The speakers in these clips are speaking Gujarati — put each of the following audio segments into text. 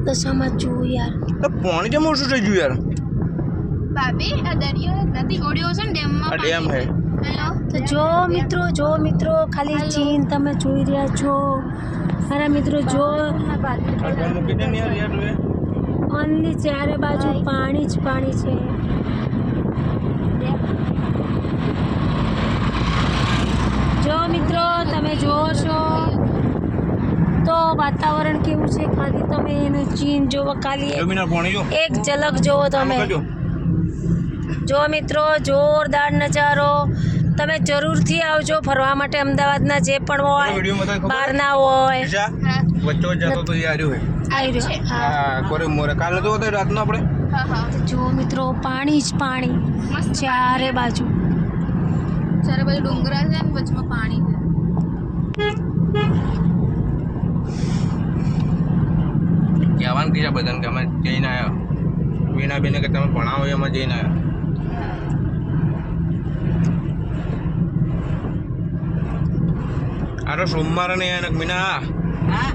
દશામાં જો યાર તો પાણી કેમ ઓછું થઈ ગયું યાર ભાભી આ દરિયો નથી ઓડિયો છે ને ડેમમાં ડેમ હે તો જો મિત્રો ખાલી ચીન તમે જોઈ રહ્યા છો મારા મિત્રો જો ઓનલી ચારે બાજુ પાણી જ પાણી છે જો મિત્રો તમે જુઓ છો તો વાતાવરણ કેવું છે ખાલી તમે એનું ચીન જોવો ખાલી એક ઝલક જોવો તમે જો મિત્રો જોરદાર નજારો તમે જરૂરથી આવજો ફરવા માટે અમદાવાદના જે પણ હોય બહારના હોય જો મિત્રો પાણી જ પાણી ચારે બાજુ ડુંગરા છે ને વચમાં પાણી છે કહેવાનું કીધા બધાને કે અમે જઈને આવ્યા વીણાબેને કે તમે ભણાવો એમાં જઈને આવ્યા આ તો સોમવારે ને મીના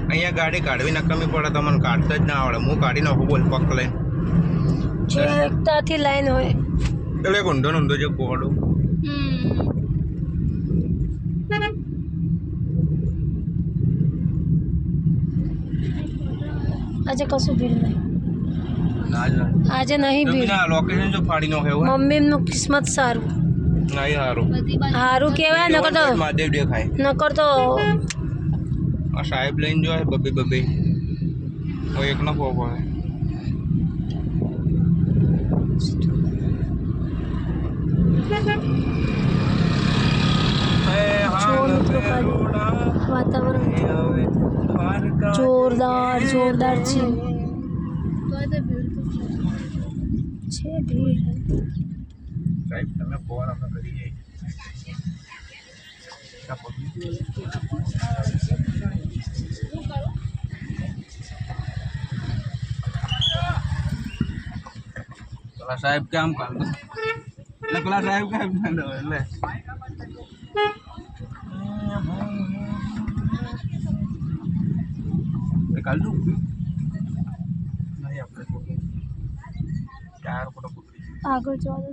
અહીંયા ગાડી કાઢવી નકામી પડે તમને કાઢતા જ ના આવડે હું કાઢી નાખું બોલ પગ લઈને જે એકતાથી લાઈન હોય એટલે ઊંધો જે કોડો આજે કશું ભીડ નહીં આજે નહીં ભીડ લોકેશન જો ફાડી નાખે એવું મમ્મીનું કિસ્મત સારું સારું કહેવાય નકર તો મહાદેવ દેખાય નકર તો આ સાહેબ લઈને જો બબે કોઈ એક ન પોકો વાતાવરણ જોરદાર છે ભીડ સાહેબ તમે ફોન અમે કરી જઈએ પેલા સાહેબ કેમ કાઢો એટલે પેલા સાહેબ કેમ કાઢો એટલે કાઢ દઉં નહીં આપણે ચાર ફોટો પકડી આગળ ચાલો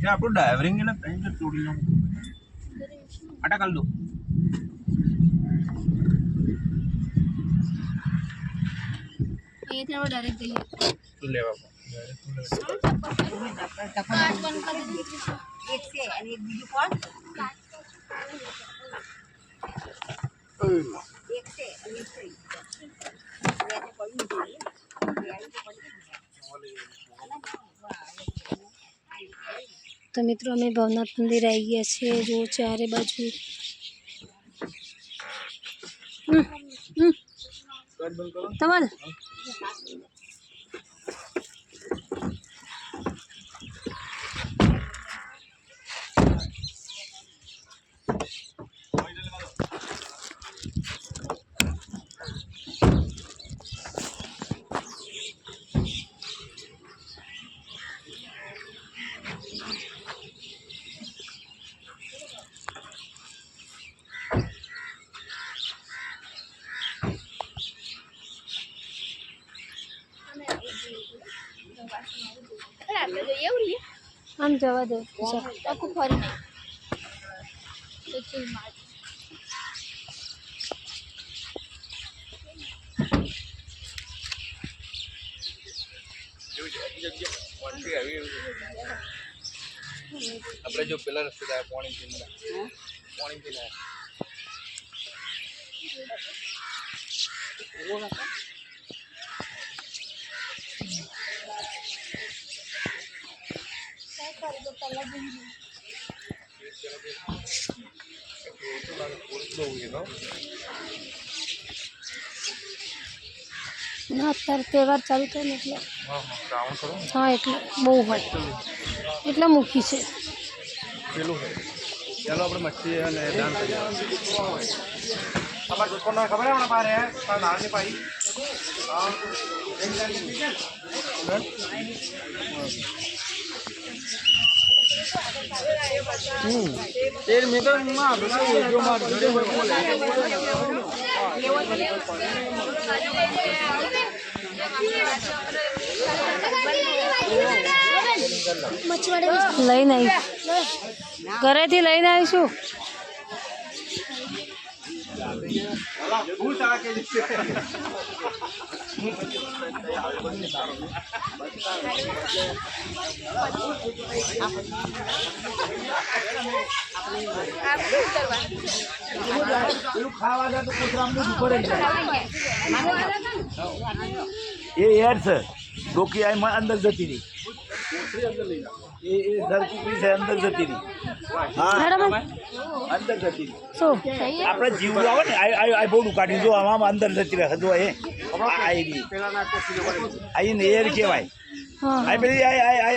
આપણું ડ્રાઈવરિંગ એને કઈ તોડી નાખું આટા કાઢ દો અહીંયાથી આપણે ડાયરેક્ટ જઈએ લેવા એક છે અને એક બીજું કોણ એક છે અને એક છે તો મિત્રો અમે ભવનાથ મંદિર આવી ગયા છીએ જો ચારે બાજુ તમારે આમ જવા દે આખું ફરી આપણે જો પેલા રસ્તે જાય પાણી પીને અત્યારે તહેવાર ચાલુ થાય ને એટલે હા એટલે બહુ હોય એટલે મૂકી છે પેલું હોય ચાલો આપણે મચ્છી અને દાન કરીએ અમારે દુકાન ખબર હે આપણા પાસે નાની પાઈ લઈને આવી ઘરેથી લઈને આવીશું. એ એર છે ડોકી આ અંદર જતી રહી એ ધરકુકડી છે અંદર જતી રહી મેડમ અંદર જતી રહી શું આપણે જીવડું આવે ને આ બોડું કાઢી જો આમાં અંદર જતી રહે હજુ એ આઈને એર કહેવાય. હા આ પેલી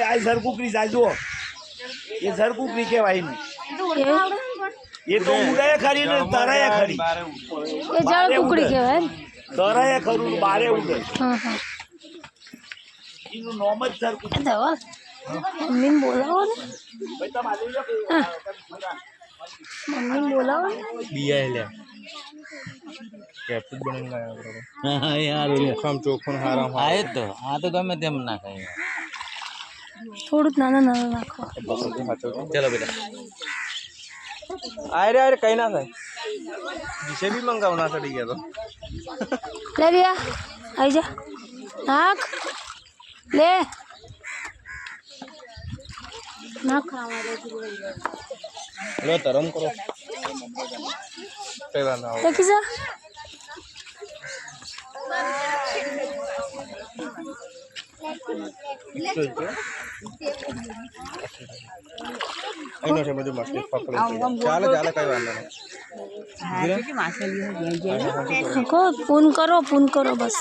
આ ઝરકુકડી છે જુઓ એ ઝરકુકડી કહેવાય ને એ તો ઉડાય ખરી ને તરાય ખરી એ જળ કુકડી કહેવાય ને. તરાય ખરું ને બારે ઉડે હા હા એનું નોમ જ ઝરકુકડી. ધવલ મમ્મીને બોલાવો ને. હા. મમ્મીને બોલાવો ને. બીઆઈ લે કેપ્ટન બનીને લાયા બરોબર. હા યાર ચોખામ ચોખું હારામ આ જ તો આ તો ગમે તેમ ના ખાય. થોડુંક નાના નાના નાખો. ચલો બેટા આયરે કઈ ના થાય વિશે બી મંગાવ ના ચડી ગયા તો લે રિયા આવી જા નાખ લે નાખ. લો તરમ કરો પેલા ના દેખી જા આઈનો છે બધું મસ્ત પકડે ચાલે ચાલે કઈ વાંધો નહીં. નાખો પૂન કરો બસ.